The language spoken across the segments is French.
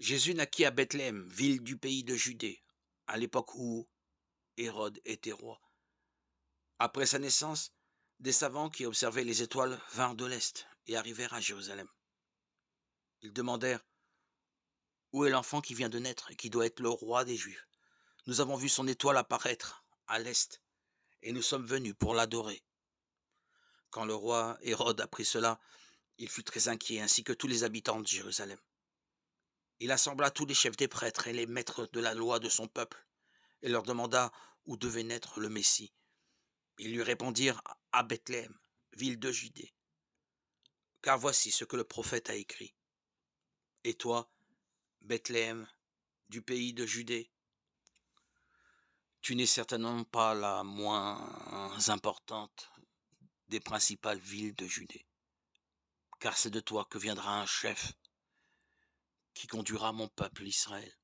Jésus naquit à Bethléem, ville du pays de Judée, à l'époque où Hérode était roi. Après sa naissance, des savants qui observaient les étoiles vinrent de l'Est et arrivèrent à Jérusalem. Ils demandèrent: Où est l'enfant qui vient de naître et qui doit être le roi des Juifs? Nous avons vu son étoile apparaître à l'Est et nous sommes venus pour l'adorer. Quand le roi Hérode apprit cela, il fut très inquiet, ainsi que tous les habitants de Jérusalem. Il assembla tous les chefs des prêtres et les maîtres de la loi de son peuple et leur demanda où devait naître le Messie. Ils lui répondirent: À Bethléem, ville de Judée, car voici ce que le prophète a écrit. Et toi, Bethléem, du pays de Judée, tu n'es certainement pas la moins importante des principales villes de Judée, car c'est de toi que viendra un chef qui conduira mon peuple Israël.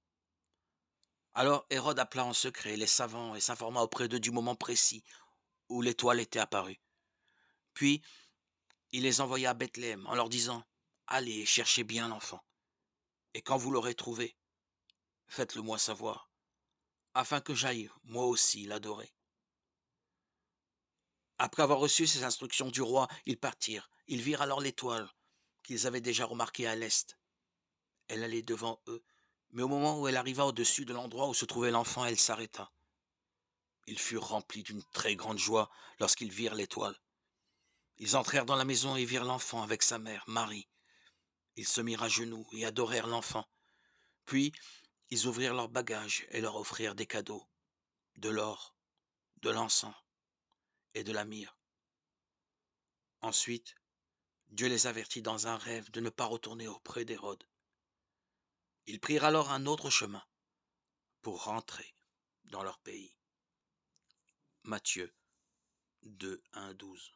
Alors Hérode appela en secret les savants et s'informa auprès d'eux du moment précis où l'étoile était apparue. Puis il les envoya à Bethléem en leur disant: Allez, cherchez bien l'enfant, et quand vous l'aurez trouvé, faites-le moi savoir, afin que j'aille moi aussi l'adorer. Après avoir reçu ces instructions du roi, ils partirent. Ils virent alors l'étoile qu'ils avaient déjà remarquée à l'est. Elle allait devant eux, mais au moment où elle arriva au-dessus de l'endroit où se trouvait l'enfant, elle s'arrêta. Ils furent remplis d'une très grande joie lorsqu'ils virent l'étoile. Ils entrèrent dans la maison et virent l'enfant avec sa mère, Marie. Ils se mirent à genoux et adorèrent l'enfant. Puis, ils ouvrirent leurs bagages et leur offrirent des cadeaux, de l'or, de l'encens et de la myrrhe. Ensuite, Dieu les avertit dans un rêve de ne pas retourner auprès d'Hérode. Ils prirent alors un autre chemin pour rentrer dans leur pays. Matthieu 2, 1, 12.